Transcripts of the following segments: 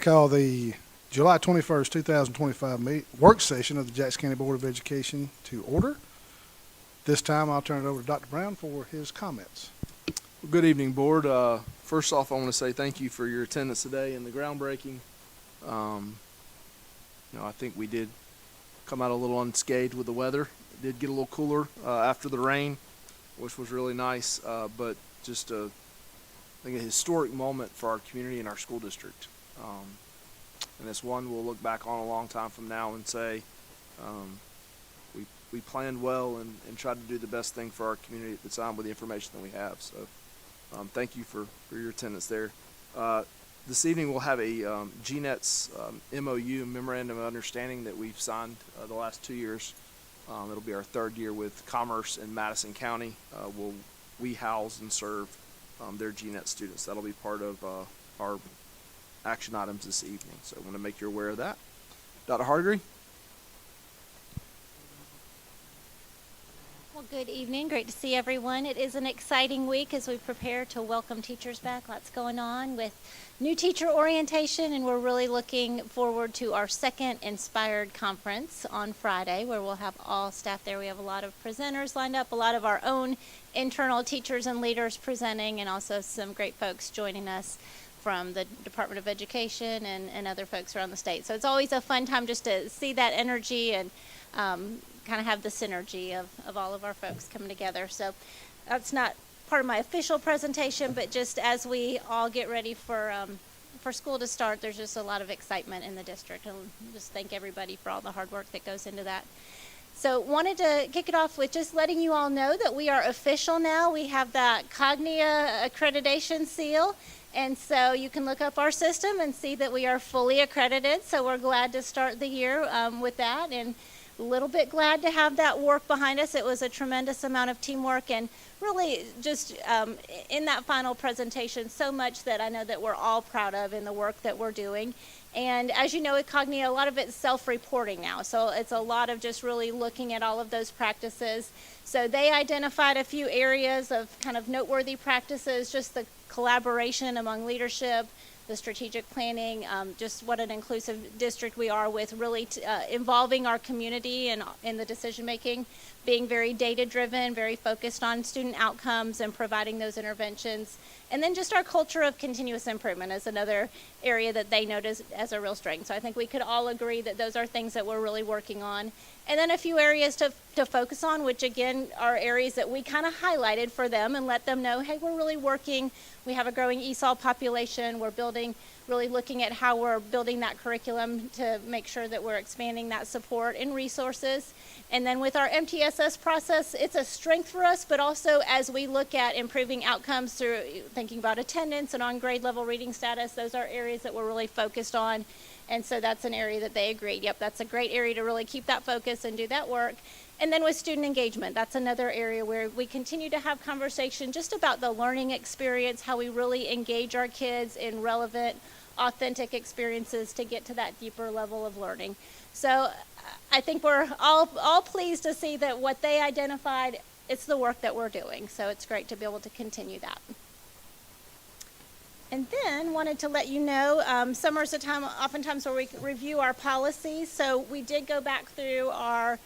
call the July 21st, 2025 work session of the Jackson County Board of Education to order. This time I'll turn it over to Dr. Brown for his comments. Good evening, Board. First off, I want to say thank you for your attendance today and the groundbreaking. I think we did come out a little unscathed with the weather. It did get a little cooler after the rain, which was really nice, but just I think a historic moment for our community and our school district. And it's one we'll look back on a long time from now and say we planned well and tried to do the best thing for our community at the time with the information that we have. So thank you for your attendance there. This evening we'll have a GNET's MOU, Memorandum of Understanding, that we've signed the last 2 years. It'll be our third year with Commerce in Madison County. We house and serve their GNET students. That'll be part of our action items this evening. So I want to make you aware of that. Dr. Hargreaves? Well, good evening. Great to see everyone. It is an exciting week as we prepare to welcome teachers back. Lots going on with new teacher orientation, and we're really looking forward to our second Inspired Conference on Friday, where we'll have all staff there. We have a lot of presenters lined up, a lot of our own internal teachers and leaders presenting, and also some great folks joining us from the Department of Education and other folks around the state. So it's always a fun time just to see that energy and kind of have the synergy of all of our folks coming together. So that's not part of my official presentation, but just as we all get ready for school to start, there's just a lot of excitement in the district, and just thank everybody for all the hard work that goes into that. So wanted to kick it off with just letting you all know that we are official now. We have that Cognia accreditation seal, and so you can look up our system and see that we are fully accredited. So we're glad to start the year with that, and a little bit glad to have that work behind us. It was a tremendous amount of teamwork, and really just in that final presentation, so much that I know that we're all proud of in the work that we're doing. And as you know, at Cognia, a lot of it's self-reporting now. So it's a lot of just really looking at all of those practices. So they identified a few areas of kind of noteworthy practices, just the collaboration among leadership, the strategic planning, just what an inclusive district we are with really involving our community and in the decision making, being very data driven, very focused on student outcomes and providing those interventions. And then just our culture of continuous improvement is another area that they notice as a real strength. So I think we could all agree that those are things that we're really working on. And then a few areas to focus on, which again are areas that we kind of highlighted for them and let them know, hey, we're really working. We have a growing ESOL population. We're really looking at how we're building that curriculum to make sure that we're expanding that support and resources. And then with our MTSS process, it's a strength for us, but also as we look at improving outcomes through thinking about attendance and on grade level reading status, those are areas that we're really focused on. And so that's an area that they agreed, yep, that's a great area to really keep that focus and do that work. And then with student engagement, that's another area where we continue to have conversation just about the learning experience, how we really engage our kids in relevant, authentic experiences to get to that deeper level of learning. So I think we're all pleased to see that what they identified, it's the work that we're doing. So it's great to be able to continue that. And then wanted to let you know, summer's a time oftentimes where we review our policies. So we did go back through our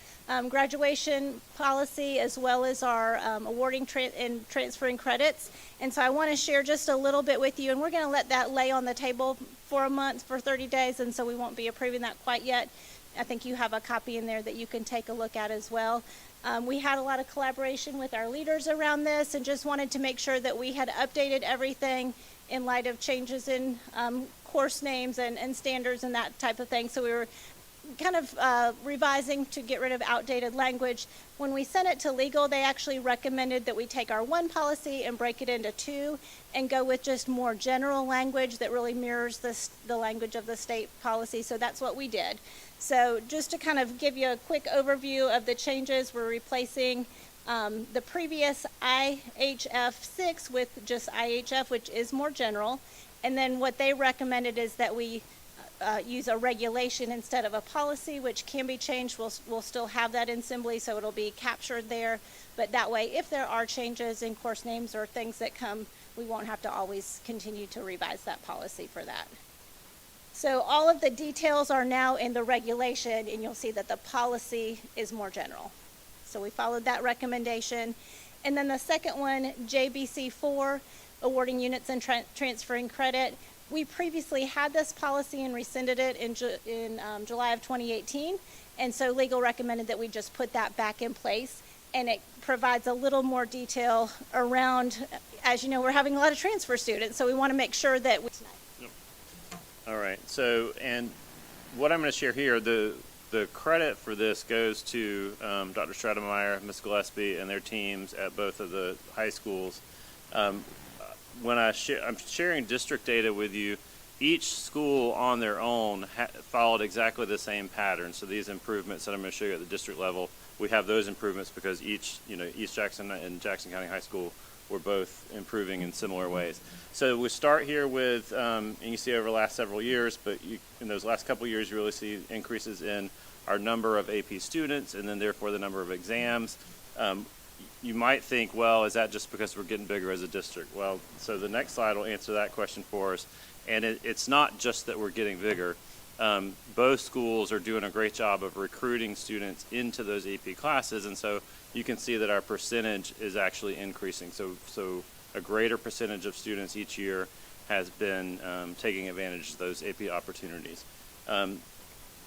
graduation policy as well as our awarding and transferring credits. And so I want to share just a little bit with you, and we're going to let that lay on the table for a month, for 30 days, and so we won't be approving that quite yet. I think you have a copy in there that you can take a look at as well. We had a lot of collaboration with our leaders around this and just wanted to make sure that we had updated everything in light of changes in course names and standards and that type of thing. So we were kind of revising to get rid of outdated language. When we sent it to legal, they actually recommended that we take our one policy and break it into two and go with just more general language that really mirrors the language of the state policy. So that's what we did. So just to kind of give you a quick overview of the changes, we're replacing the previous IHF 6 with just IHF, which is more general. And then what they recommended is that we use a regulation instead of a policy, which can be changed. We'll still have that in Assembly, so it'll be captured there. But that way, if there are changes in course names or things that come, we won't have to always continue to revise that policy for that. So all of the details are now in the regulation, and you'll see that the policy is more general. So we followed that recommendation. And then the second one, JBC 4, awarding units and transferring credit. We previously had this policy and rescinded it in July of 2018. And so legal recommended that we just put that back in place. And it provides a little more detail around, as you know, we're having a lot of transfer students. So we want to make sure that we... All right. So, and what I'm going to share here, the credit for this goes to Dr. Stratemeyer, Ms. Gillespie, and their teams at both of the high schools. When I'm sharing district data with you, each school on their own followed exactly the same pattern. So these improvements that I'm going to show you at the district level, we have those improvements because East Jackson and Jackson County High School were both improving in similar ways. So we start here with, and you see over the last several years, but in those last couple of years, you really see increases in our number of AP students and then therefore the number of exams. You might think, well, is that just because we're getting bigger as a district? Well, so the next slide will answer that question for us. And it's not just that we're getting bigger. Both schools are doing a great job of recruiting students into those AP classes, and so you can see that our percentage is actually increasing. So a greater percentage of students each year has been taking advantage of those AP opportunities. And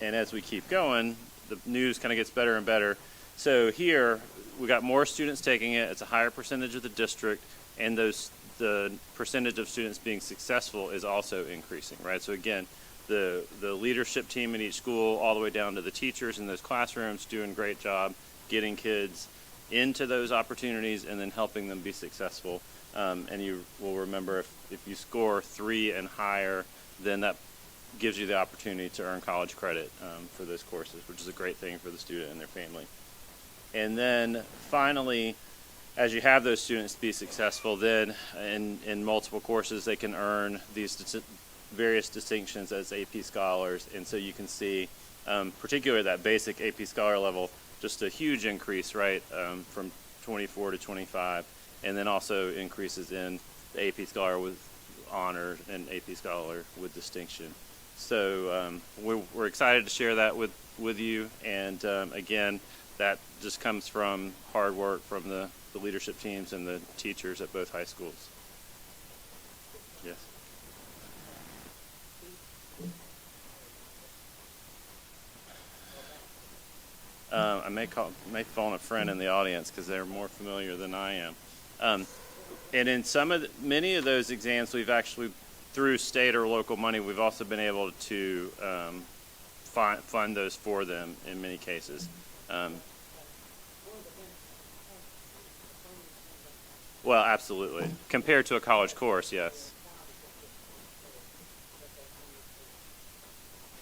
as we keep going, the news kind of gets better and better. So here, we got more students taking it. It's a higher percentage of the district, and the percentage of students being successful is also increasing, right? So again, the leadership team in each school, all the way down to the teachers in those classrooms, doing a great job getting kids into those opportunities and then helping them be successful. And you will remember if you score 3 and higher, then that gives you the opportunity to earn college credit for those courses, which is a great thing for the student and their family. And then finally, as you have those students be successful, then in multiple courses, they can earn these various distinctions as AP scholars. And so you can see, particularly that basic AP scholar level, just a huge increase, right, from 24 to 25, and then also increases in the AP scholar with honor and AP scholar with distinction. So we're excited to share that with you. And again, that just comes from hard work from the leadership teams and the teachers at both high schools. Yes. I may phone a friend in the audience because they're more familiar than I am. And in many of those exams, we've actually, through state or local money, we've also been able to fund those for them in many cases. Well, absolutely. Compared to a college course, yes.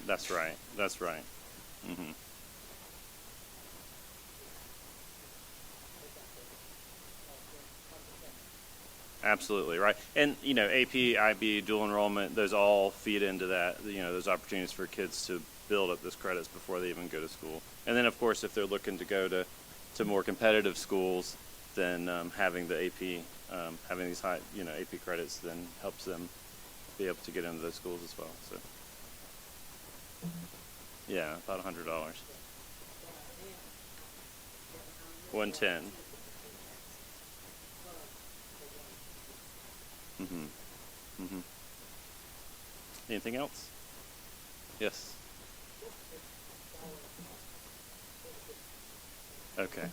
That's right. That's right. Mm-hmm. Absolutely, right. And, AP, IB, dual enrollment, those all feed into that, those opportunities for kids to build up those credits before they even go to school. And then, of course, if they're looking to go to more competitive schools, then having the AP, having these high, AP credits then helps them be able to get into those schools as well. So, yeah, about $100. 110. Mm-hmm. Mm-hmm. Anything else? Yes. Okay.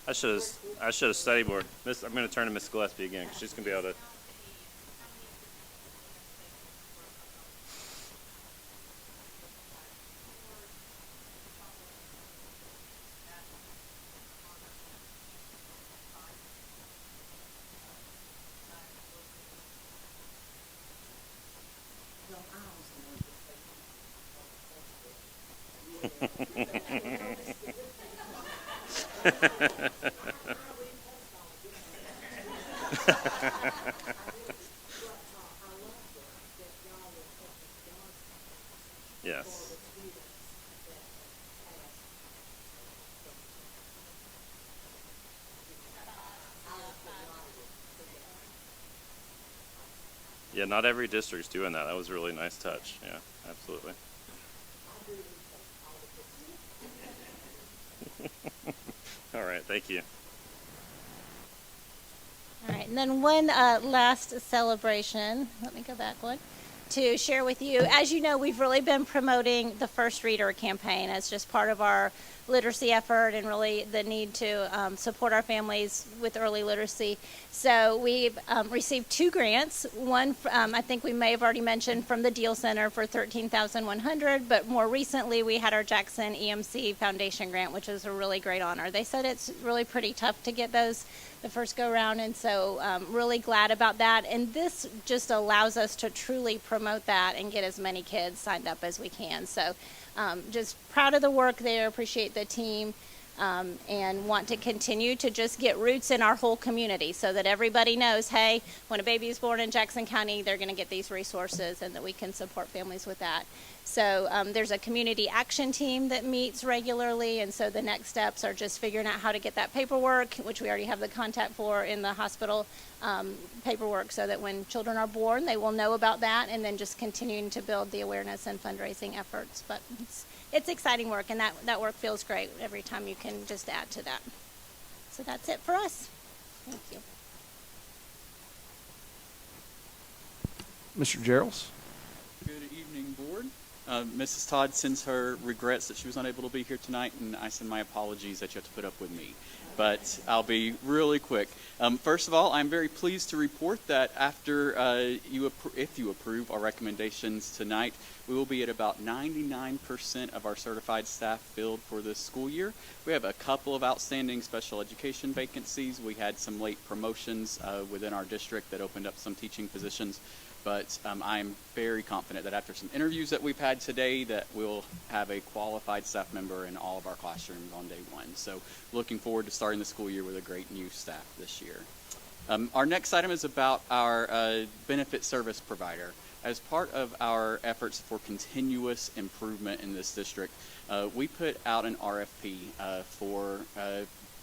I should have studied more. I'm going to turn to Miss Gillespie again because she's going to be able to. Yes. Yeah, not every district's doing that. That was a really nice touch. Yeah, absolutely. All right, thank you. All right, and then one last celebration. Let me go back one to share with you. As you know, we've really been promoting the First Reader campaign as just part of our literacy effort and really the need to support our families with early literacy. So we've received 2 grants. One, I think we may have already mentioned, from the Deal Center for $13,100, but more recently we had our Jackson EMC Foundation grant, which was a really great honor. They said it's really pretty tough to get those the first go round, and so really glad about that. And this just allows us to truly promote that and get as many kids signed up as we can. So just proud of the work there, appreciate the team, and want to continue to just get roots in our whole community so that everybody knows, hey, when a baby is born in Jackson County, they're going to get these resources and that we can support families with that. So there's a community action team that meets regularly, and so the next steps are just figuring out how to get that paperwork, which we already have the contact for in the hospital paperwork, so that when children are born, they will know about that, and then just continuing to build the awareness and fundraising efforts. But it's exciting work, and that work feels great every time you can just add to that. So that's it for us. Thank you. Mr. Gerald? Good evening, Board. Mrs. Todd sends her regrets that she was unable to be here tonight, and I send my apologies that you have to put up with me. But I'll be really quick. First of all, I'm very pleased to report that after if you approve our recommendations tonight, we will be at about 99% of our certified staff filled for this school year. We have a couple of outstanding special education vacancies. We had some late promotions within our district that opened up some teaching positions. But I'm very confident that after some interviews that we've had today, that we'll have a qualified staff member in all of our classrooms on day one. So looking forward to starting the school year with a great new staff this year. Our next item is about our benefit service provider. As part of our efforts for continuous improvement in this district, we put out an RFP for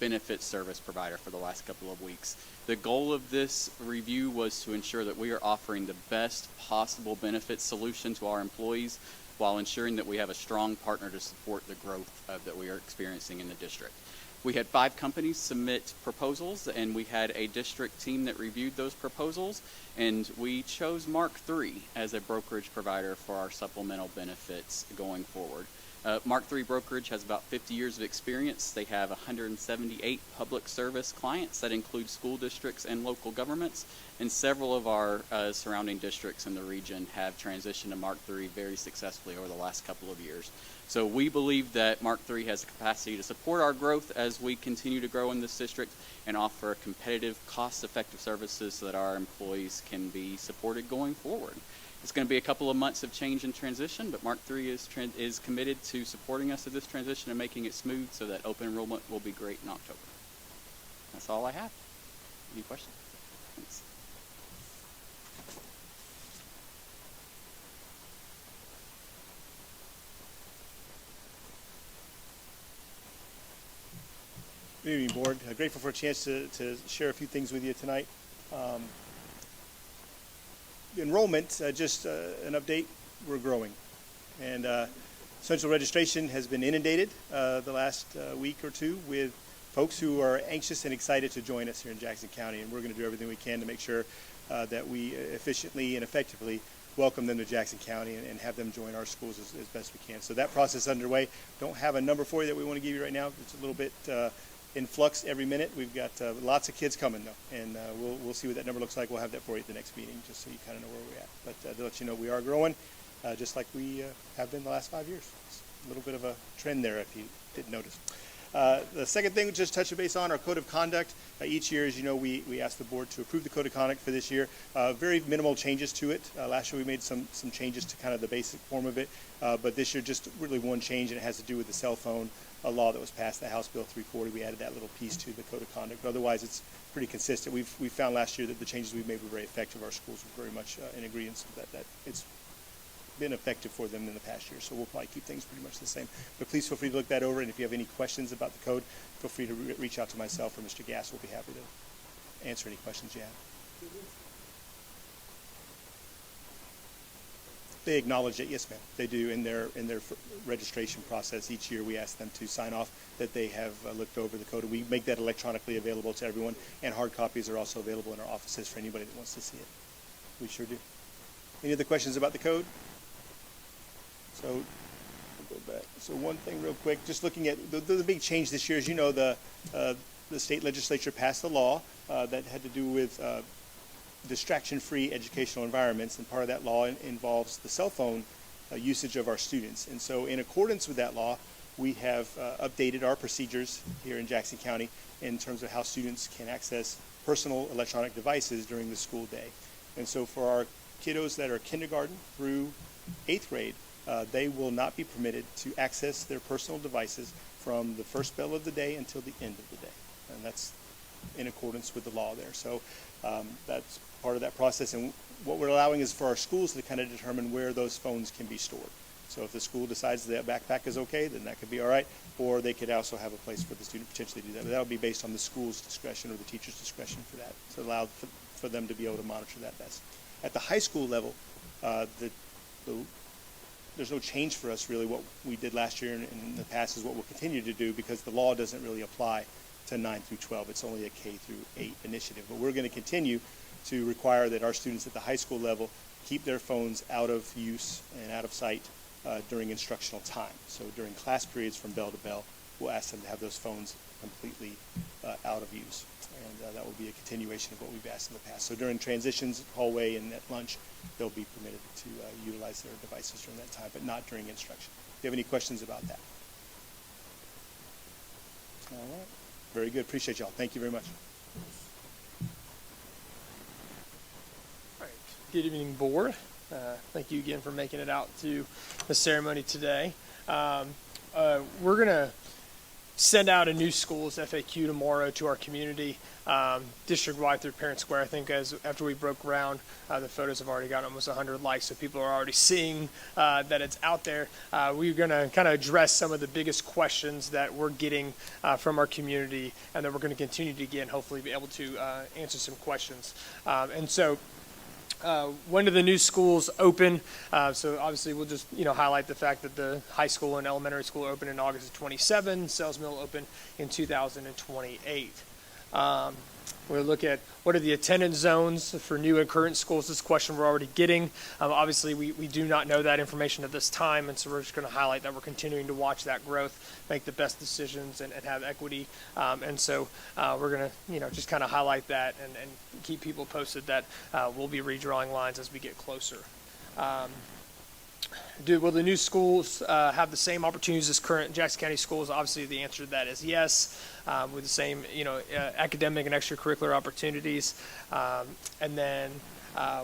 benefit service provider for the last couple of weeks. The goal of this review was to ensure that we are offering the best possible benefit solution to our employees while ensuring that we have a strong partner to support the growth that we are experiencing in the district. We had 5 companies submit proposals, and we had a district team that reviewed those proposals, and we chose Mark III as a brokerage provider for our supplemental benefits going forward. Mark III Brokerage has about 50 years of experience. They have 178 public service clients that include school districts and local governments, and several of our surrounding districts in the region have transitioned to Mark III very successfully over the last couple of years. So we believe that Mark III has the capacity to support our growth as we continue to grow in this district and offer competitive, cost-effective services so that our employees can be supported going forward. It's going to be a couple of months of change and transition, but Mark III is committed to supporting us at this transition and making it smooth so that open enrollment will be great in October. That's all I have. Any questions? Thanks. Good evening, Board. Grateful for a chance to share a few things with you tonight. Enrollment, just an update, we're growing. And central registration has been inundated the last week or two with folks who are anxious and excited to join us here in Jackson County. And we're going to do everything we can to make sure that we efficiently and effectively welcome them to Jackson County and have them join our schools as best we can. So that process is underway. Don't have a number for you that we want to give you right now. It's a little bit in flux every minute. We've got lots of kids coming though, and we'll see what that number looks like. We'll have that for you at the next meeting, just so you kind of know where we're at. But to let you know, we are growing, just like we have been the last 5 years. It's a little bit of a trend there, if you didn't notice. The second thing, just touch base on our code of conduct. Each year, as you know, we ask the board to approve the code of conduct for this year. Very minimal changes to it. Last year we made some changes to kind of the basic form of it, but this year just really one change, and it has to do with the cell phone law that was passed, the House Bill 340. We added that little piece to the code of conduct, but otherwise it's pretty consistent. We found last year that the changes we made were very effective. Our schools were very much in agreement that it's been effective for them in the past year, so we'll probably keep things pretty much the same. But please feel free to look that over, and if you have any questions about the code, feel free to reach out to myself or Mr. Gass. We'll be happy to answer any questions you have. They acknowledge it, yes, ma'am. They do in their registration process. Each year we ask them to sign off that they have looked over the code. And we make that electronically available to everyone, and hard copies are also available in our offices for anybody that wants to see it. We sure do. Any other questions about the code? So we'll go back. So one thing real quick, just looking at the big change this year, as you know, the state legislature passed a law that had to do with distraction-free educational environments, and part of that law involves the cell phone usage of our students. And so in accordance with that law, we have updated our procedures here in Jackson County in terms of how students can access personal electronic devices during the school day. And so for our kiddos that are kindergarten through 8th grade, they will not be permitted to access their personal devices from the first bell of the day until the end of the day. And that's in accordance with the law there. So that's part of that process. And what we're allowing is for our schools to kind of determine where those phones can be stored. So if the school decides that backpack is okay, then that could be all right. Or they could also have a place for the student potentially to do that. But that'll be based on the school's discretion or the teacher's discretion for that. So allow for them to be able to monitor that best. At the high school level, there's no change for us really. What we did last year and in the past is what we'll continue to do, because the law doesn't really apply to 9 through 12. It's only a K through 8 initiative. But we're going to continue to require that our students at the high school level keep their phones out of use and out of sight during instructional time. So during class periods from bell to bell, we'll ask them to have those phones completely out of use. And that will be a continuation of what we've asked in the past. So during transitions, hallway, and at lunch, they'll be permitted to utilize their devices during that time, but not during instruction. Do you have any questions about that? All right. Very good. Appreciate y'all. Thank you very much. All right. Good evening, board. Thank you again for making it out to the ceremony today. We're going to send out a new schools FAQ tomorrow to our community, district-wide through Parent Square. I think after we broke ground, the photos have already gotten almost 100 likes, so people are already seeing that it's out there. We're going to kind of address some of the biggest questions that we're getting from our community, and that we're going to continue to get, and hopefully be able to answer some questions. And so when do the new schools open? So obviously we'll just highlight the fact that the high school and elementary school open in August of 27, Sells Mill open in 2028. We'll look at what are the attendance zones for new and current schools. This question we're already getting. Obviously, we do not know that information at this time, and so we're just going to highlight that we're continuing to watch that growth, make the best decisions, and have equity. And so we're going to just kind of highlight that and keep people posted that we'll be redrawing lines as we get closer. Will the new schools have the same opportunities as current Jackson County schools? Obviously, the answer to that is yes, with the same academic and extracurricular opportunities. And then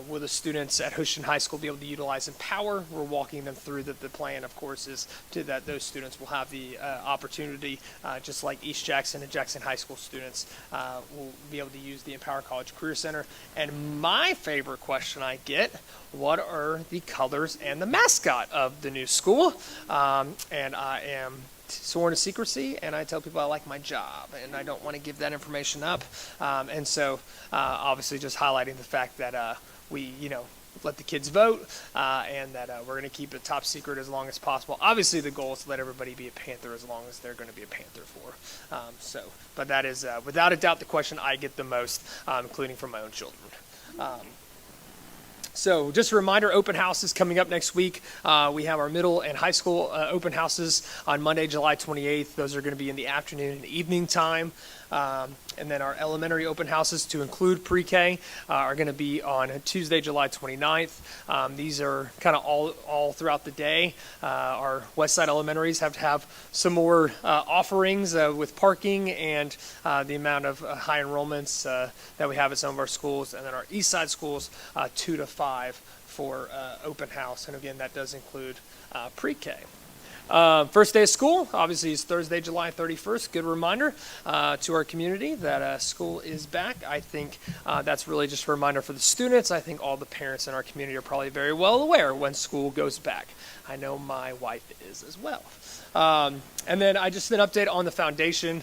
will the students at Houston High School be able to utilize Empower? We're walking them through the plan, of course, is that those students will have the opportunity, just like East Jackson and Jackson High School students will be able to use the Empower College Career Center. And my favorite question I get, what are the colors and the mascot of the new school? And I am sworn to secrecy, and I tell people I like my job, and I don't want to give that information up. And so obviously just highlighting the fact that we, let the kids vote, and that we're going to keep it top secret as long as possible. Obviously the goal is to let everybody be a Panther as long as they're going to be a Panther for. But that is without a doubt the question I get the most, including from my own children. So just a reminder, open house is coming up next week. We have our middle and high school open houses on Monday, July 28th. Those are going to be in the afternoon and evening time. And then our elementary open houses, to include pre-K, are going to be on Tuesday, July 29th. These are kind of all throughout the day. Our West Side Elementaries have to have some more offerings with parking and the amount of high enrollments that we have at some of our schools. And then our East Side schools, 2 to 5 for open house. And again, that does include pre-K. First day of school, obviously, is Thursday, July 31st. Good reminder to our community that school is back. I think that's really just a reminder for the students. I think all the parents in our community are probably very well aware when school goes back. I know my wife is as well. And then I just an update on the foundation.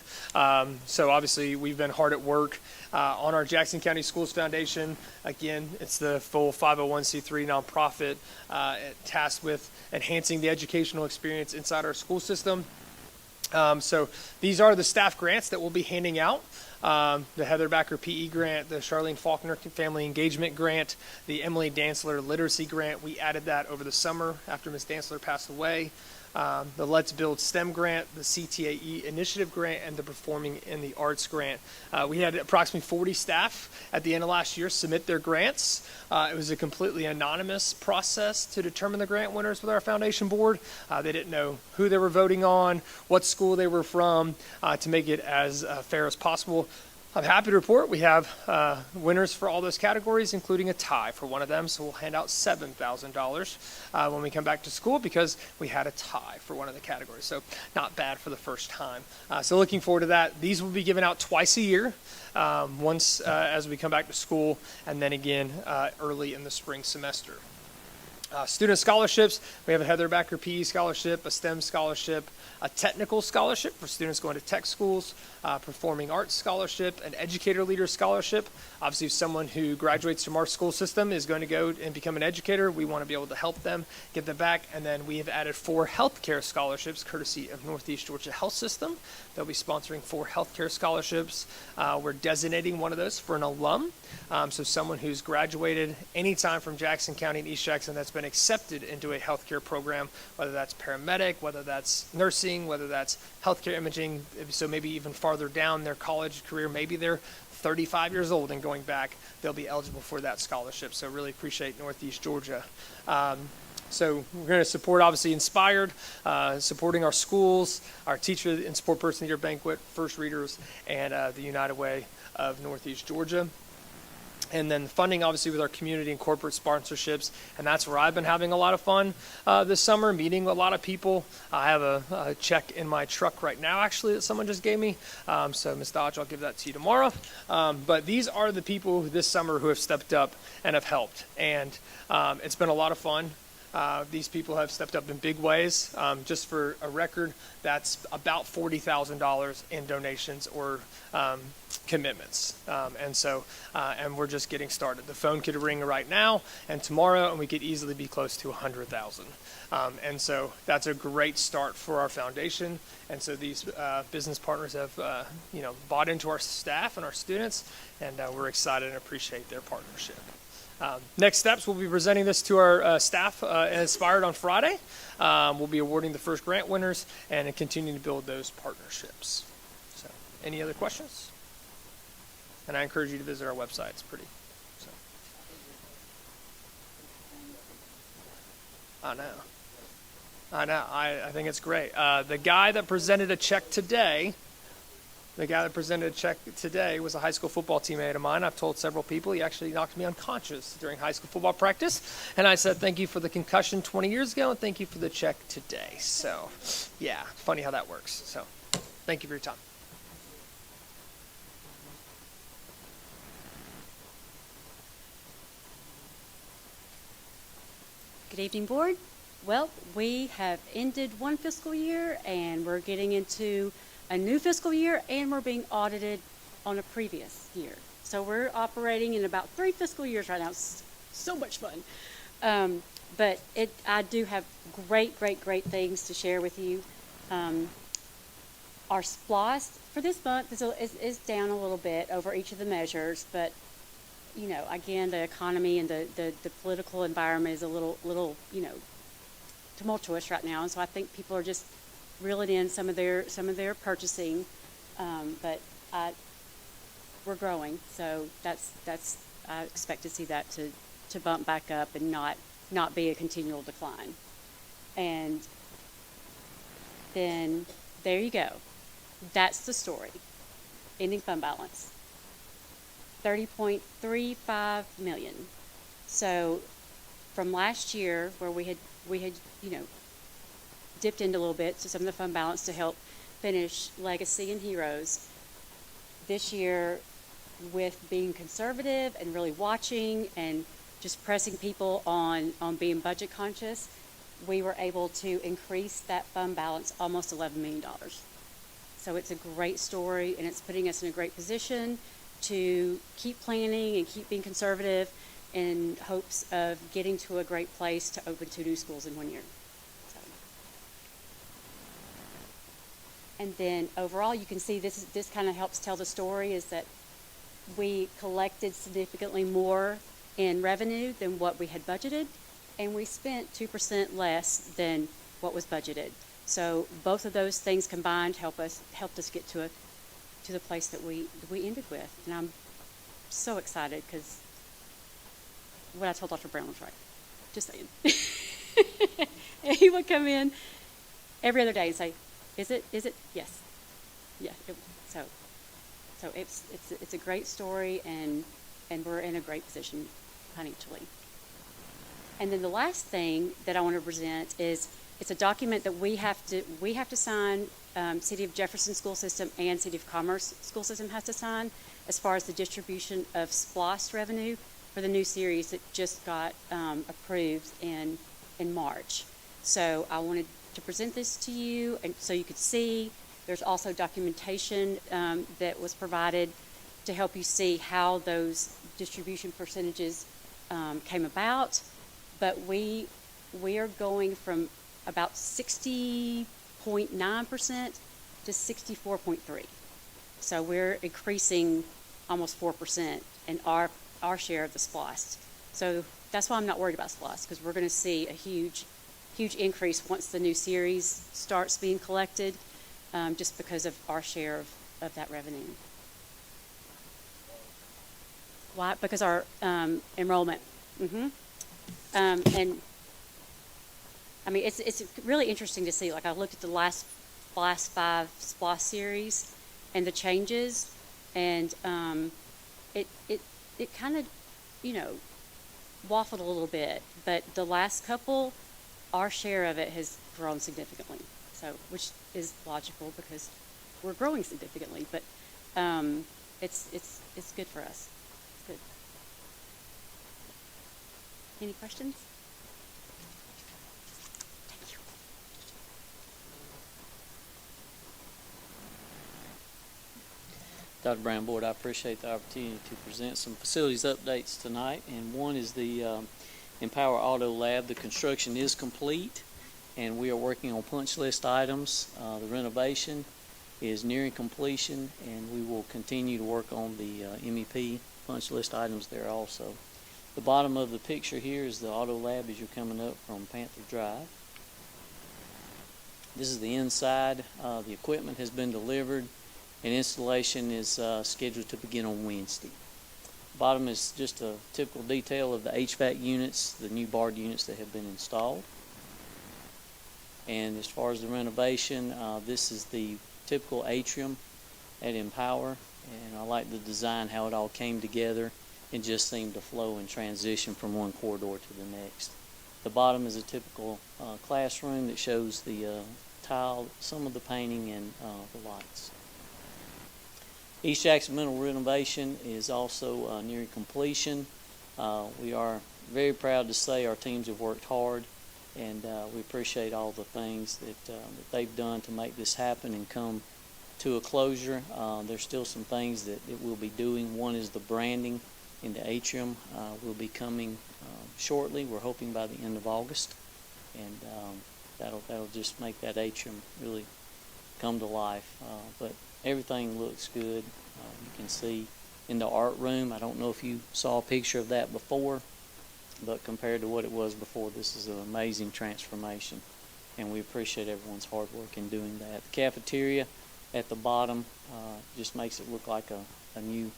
So obviously we've been hard at work on our Jackson County Schools Foundation. Again, it's the full 501c3 nonprofit tasked with enhancing the educational experience inside our school system. So these are the staff grants that we'll be handing out. The Heather Backer PE grant, the Charlene Faulkner Family Engagement grant, the Emily Dantzler Literacy grant. We added that over the summer after Ms. Dantzler passed away. The Let's Build STEM grant, the CTAE Initiative grant, and the Performing in the Arts grant. We had approximately 40 staff at the end of last year submit their grants. It was a completely anonymous process to determine the grant winners with our foundation board. They didn't know who they were voting on, what school they were from, to make it as fair as possible. I'm happy to report we have winners for all those categories, including a tie for one of them. So we'll hand out $7,000 when we come back to school because we had a tie for one of the categories. So not bad for the first time. So looking forward to that. These will be given out twice a year, once as we come back to school, and then again early in the spring semester. Student scholarships, we have a Heather Backer PE scholarship, a STEM scholarship, a technical scholarship for students going to tech schools, performing arts scholarship, an educator leader scholarship. Obviously, if someone who graduates from our school system is going to go and become an educator, we want to be able to help them, get them back. And then we have added 4 healthcare scholarships, courtesy of Northeast Georgia Health System. They'll be sponsoring 4 healthcare scholarships. We're designating one of those for an alum. So someone who's graduated anytime from Jackson County and East Jackson that's been accepted into a healthcare program, whether that's paramedic, whether that's nursing, whether that's healthcare imaging, so maybe even farther down their college career, maybe they're 35 years old and going back, they'll be eligible for that scholarship. So really appreciate Northeast Georgia. So we're going to support, obviously, Inspired, supporting our schools, our Teacher and Support Person of the Year banquet, First Readers, and the United Way of Northeast Georgia. And then funding, obviously, with our community and corporate sponsorships. And that's where I've been having a lot of fun this summer, meeting a lot of people. I have a check in my truck right now, actually, that someone just gave me. So, Ms. Dodge, I'll give that to you tomorrow. But these are the people this summer who have stepped up and have helped. And it's been a lot of fun. These people have stepped up in big ways. Just for a record, that's about $40,000 in donations or commitments. And we're just getting started. The phone could ring right now and tomorrow, and we could easily be close to 100,000. And so that's a great start for our foundation. And so these business partners have, bought into our staff and our students, and we're excited and appreciate their partnership. Next steps, we'll be presenting this to our staff at Inspired on Friday. We'll be awarding the first grant winners and continuing to build those partnerships. So, any other questions? And I encourage you to visit our website. It's pretty. So. I know. I think it's great. The guy that presented a check today was a high school football teammate of mine. I've told several people he actually knocked me unconscious during high school football practice. And I said, thank you for the concussion 20 years ago, and thank you for the check today. So, yeah, funny how that works. So, thank you for your time. Good evening, board. Well, we have ended one fiscal year, and we're getting into a new fiscal year, and we're being audited on a previous year. So we're operating in about 3 fiscal years right now. It's so much fun. But I do have great things to share with you. Our SPLOST for this month is down a little bit over each of the measures, but again, the economy and the political environment is a little tumultuous right now, and so I think people are just reeling in some of their purchasing, but we're growing, so that's I expect to see that to bump back up and not be a continual decline. And then there you go. That's the story. Ending fund balance, $30.35 million. So from last year, where we had dipped into a little bit to some of the fund balance to help finish Legacy and Heroes. This year, with being conservative and really watching and just pressing people on being budget conscious, we were able to increase that fund balance almost $11 million. So it's a great story, and it's putting us in a great position to keep planning and keep being conservative in hopes of getting to a great place to open 2 new schools in 1 year. So. And then overall, you can see this kind of helps tell the story, is that we collected significantly more in revenue than what we had budgeted, and we spent 2% less than what was budgeted. So both of those things combined helped us get to the place that we ended with. And I'm so excited because what I told Dr. Brown was right. Just saying. He would come in every other day and say, "Is it? Yes, yeah." So it's a great story, and we're in a great position financially. And then the last thing that I want to present is it's a document that we have to sign. City of Jefferson School System and City of Commerce School System has to sign as far as the distribution of SPLOST revenue for the new series that just got approved in March. So I wanted to present this to you, and so you could see. There's also documentation that was provided to help you see how those distribution percentages came about. But we are going from about 60.9% to 64.3%. So we're increasing almost 4% in our share of the SPLOST. So that's why I'm not worried about SPLOST, because we're going to see a huge increase once the new series starts being collected, just because of our share of that revenue. Why? Because our enrollment. And I mean, it's really interesting to see. Like, I looked at the last 5 SPLOST series and the changes, and it kind of, waffled a little bit. But the last couple, our share of it has grown significantly. So, which is logical because we're growing significantly. But it's good for us. It's good. Any questions? Thank you. Dr. Brown, Board, I appreciate the opportunity to present some facilities updates tonight. And one is the Empower Auto Lab. The construction is complete, and we are working on punch list items. The renovation is nearing completion, and we will continue to work on the MEP punch list items there also. The bottom of the picture here is the Auto Lab as you're coming up from Panther Drive. This is the inside. The equipment has been delivered, and installation is scheduled to begin on Wednesday. Bottom is just a typical detail of the HVAC units, the new BARD units that have been installed. And as far as the renovation, this is the typical atrium at Empower, and I like the design, how it all came together and just seemed to flow and transition from one corridor to the next. The bottom is a typical classroom that shows the tile, some of the painting, and the lights. East Jackson Middle renovation is also nearing completion. We are very proud to say our teams have worked hard, and we appreciate all the things that they've done to make this happen and come to a closure. There's still some things that we'll be doing. One is the branding in the atrium will be coming shortly. We're hoping by the end of August, and that'll just make that atrium really come to life. But everything looks good. You can see in the art room, I don't know if you saw a picture of that before, but compared to what it was before, this is an amazing transformation, and we appreciate everyone's hard work in doing that. The cafeteria at the bottom just makes it look like a new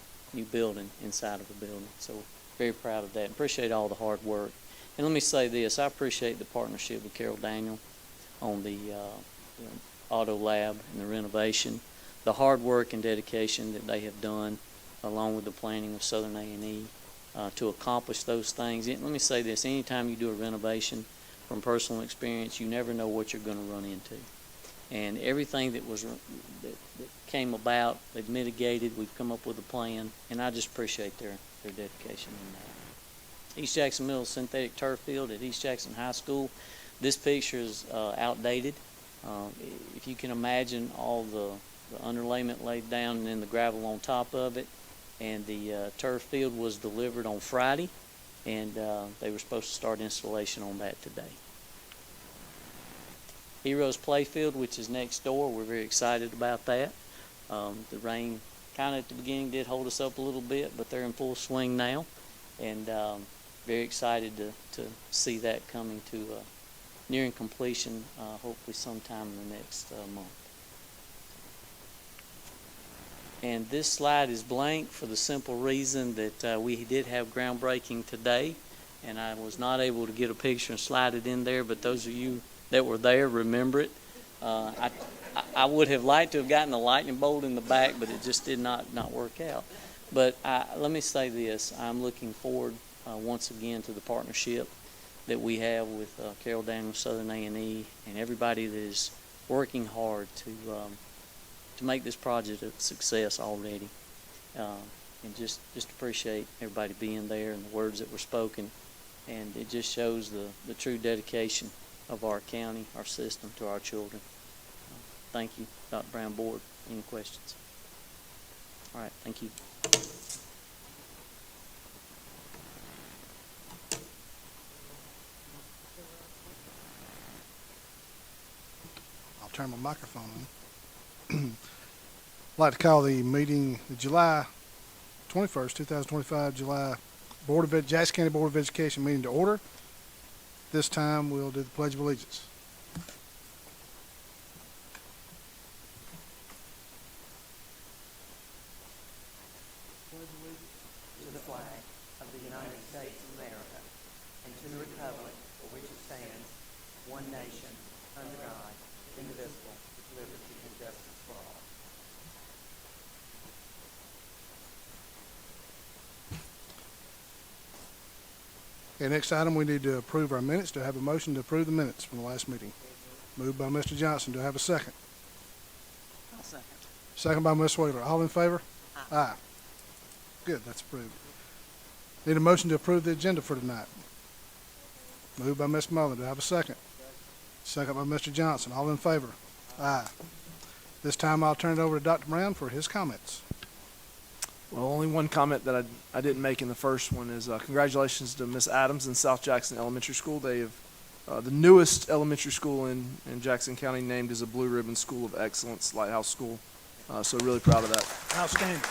building inside of a building. So very proud of that. Appreciate all the hard work. And let me say this, I appreciate the partnership with Carol Daniel on the auto lab and the renovation, the hard work and dedication that they have done along with the planning of Southern A&E to accomplish those things. And let me say this, anytime you do a renovation, from personal experience, you never know what you're going to run into. And everything that came about, they've mitigated. We've come up with a plan, and I just appreciate their dedication in that. East Jackson Middle synthetic turf field at East Jackson High School. This picture is outdated. If you can imagine all the underlayment laid down and then the gravel on top of it, and the turf field was delivered on Friday, and they were supposed to start installation on that today. Heroes Playfield, which is next door, we're very excited about that. The rain kind of at the beginning did hold us up a little bit, but they're in full swing now, and very excited to see that coming to nearing completion, hopefully sometime in the next month. And this slide is blank for the simple reason that we did have groundbreaking today, and I was not able to get a picture and slide it in there, but those of you that were there remember it. I would have liked to have gotten a lightning bolt in the back, but it just did not work out. But let me say this, I'm looking forward once again to the partnership that we have with Carroll Daniels Southern A&E and everybody that is working hard to make this project a success already. And just appreciate everybody being there and the words that were spoken. And it just shows the true dedication of our county, our system, to our children. Thank you, Dr. Brown. Board, any questions? All right, thank you. I'll turn my microphone on. I'd like to call the meeting, the July 21st, 2025, Jackson County Board of Education meeting to order. This time we'll do the Pledge of Allegiance. To the flag of the United States of America and to the republic for which it stands, one nation, under God, indivisible, with liberty and justice for all. Okay, next item, we need to approve our minutes. Do I have a motion to approve the minutes from the last meeting? Moved by Mr. Johnson. Do I have a second? I'll second. Second by Ms. Wheeler. All in favor? Aye. Good, that's approved. Need a motion to approve the agenda for tonight. Moved by Ms. Mullen. Do I have a second? Second by Mr. Johnson. All in favor? Aye. This time I'll turn it over to Dr. Brown for his comments. Well, only one comment that I didn't make in the first one is congratulations to Miss Adams and South Jackson Elementary School. They have the newest elementary school in Jackson County named as a Blue Ribbon School of Excellence, Lighthouse School. So really proud of that. Outstanding.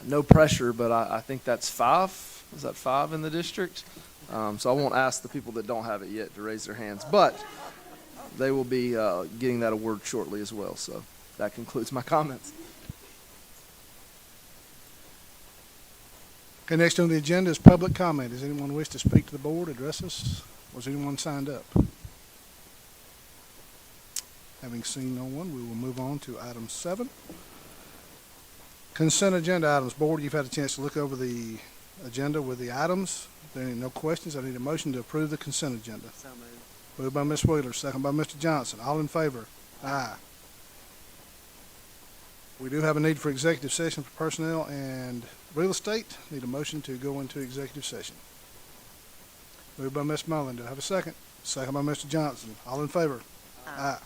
No pressure, but I think that's 5. Is that 5 in the district? So I won't ask the people that don't have it yet to raise their hands, but they will be getting that award shortly as well. So that concludes my comments. Okay, next on the agenda is public comment. Does anyone wish to speak to the board, address us? Was anyone signed up? Having seen no one, we will move on to item 7. Consent agenda items. Board, you've had a chance to look over the agenda with the items. If there are no questions, I need a motion to approve the consent agenda. So moved. Moved by Ms. Wheeler, second by Mr. Johnson. All in favor? Aye. We do have a need for executive session for personnel and real estate. Need a motion to go into executive session. Moved by Ms. Mullen. Do I have a second? Second by Mr. Johnson. All in favor? Aye.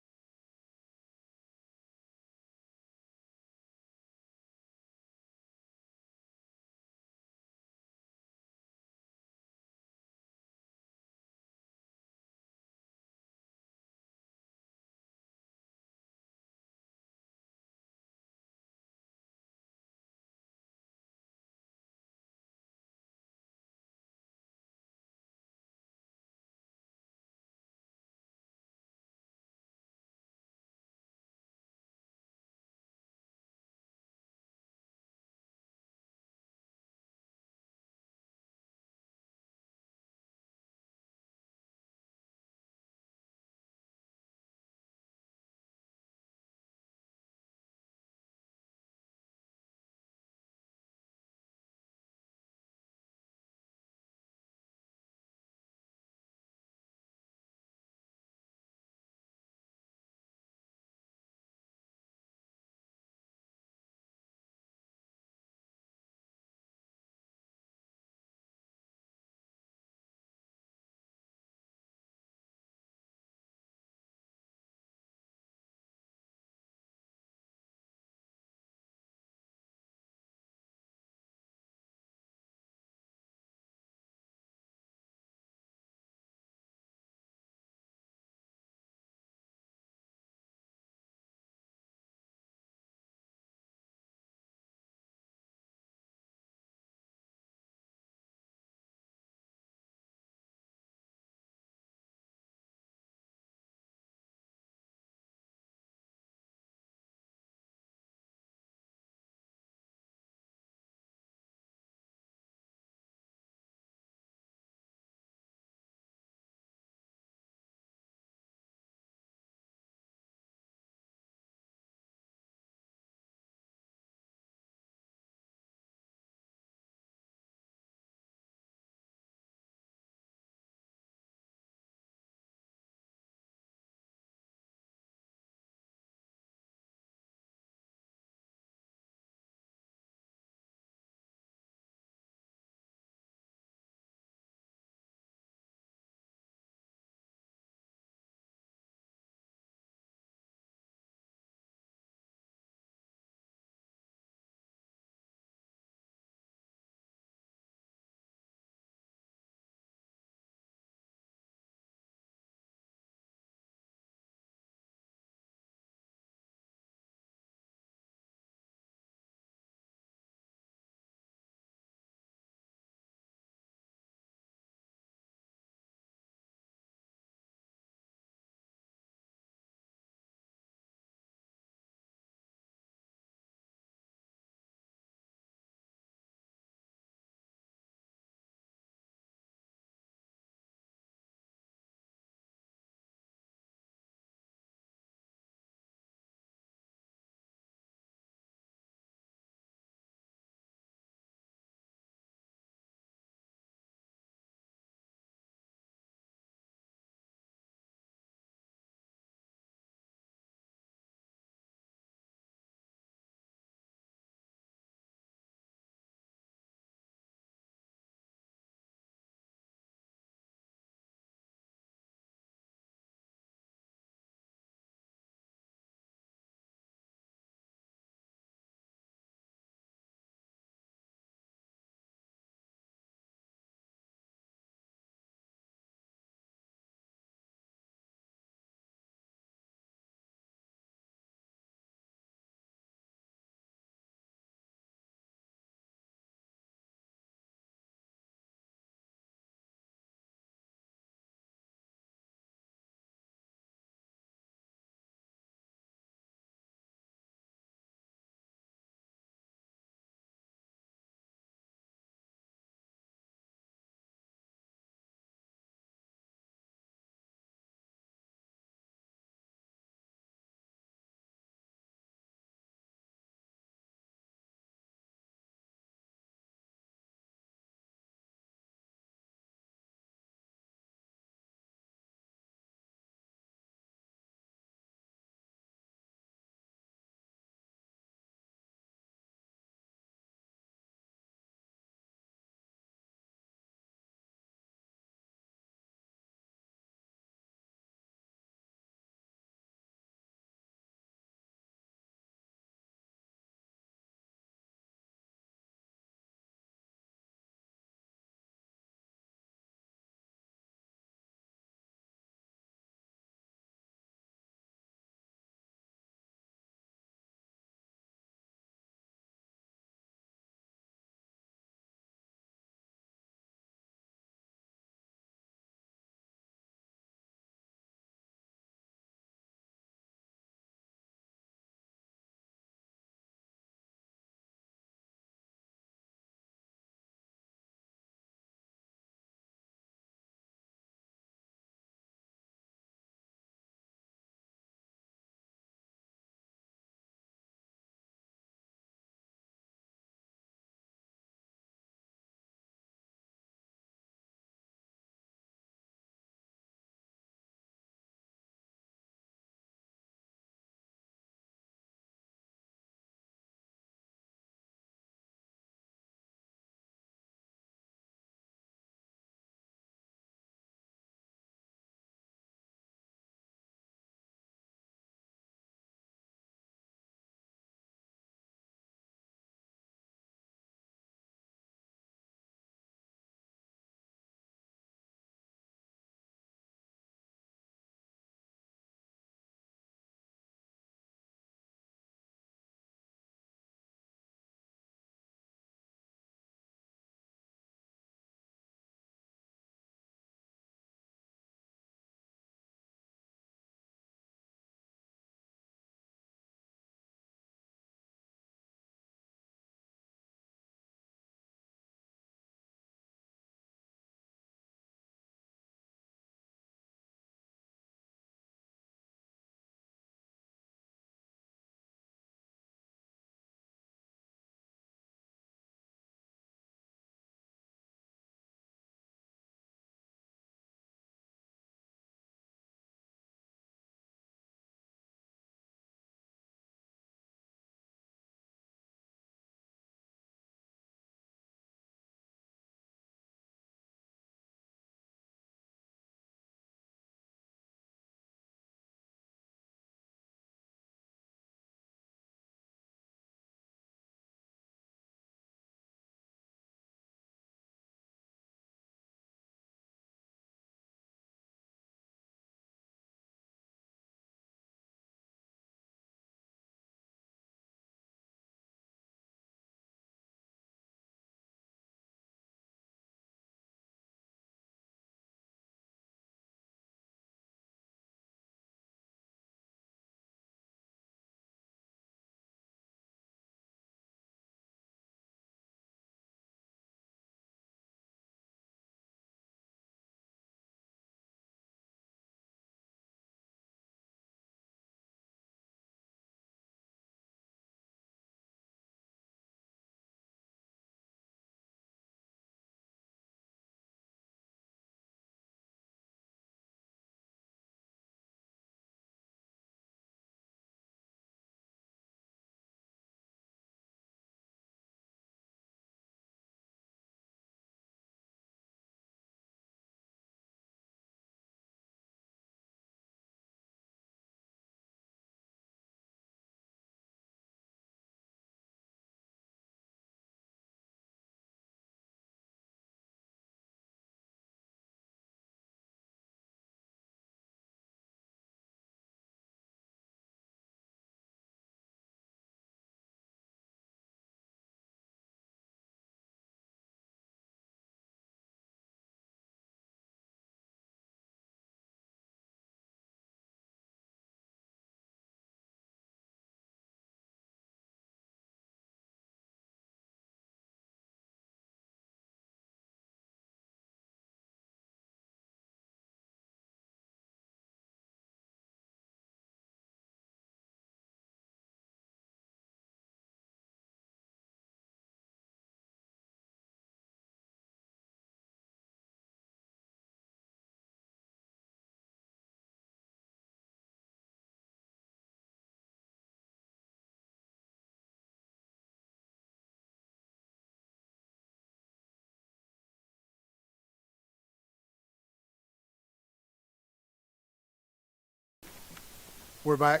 We're back.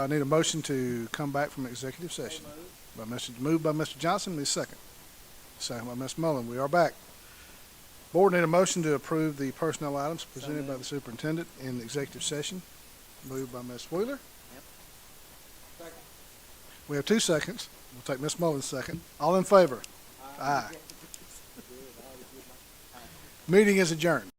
Need a motion to come back from executive session. Moved by Mr. Johnson, need a second. Second by Ms. Mullen. We are back. Board need a motion to approve the personnel items presented by the superintendent in the executive session. Moved by Ms. Wheeler. We have 2 seconds. We'll take Ms. Mullen's second. All in favor? Aye. Meeting is adjourned.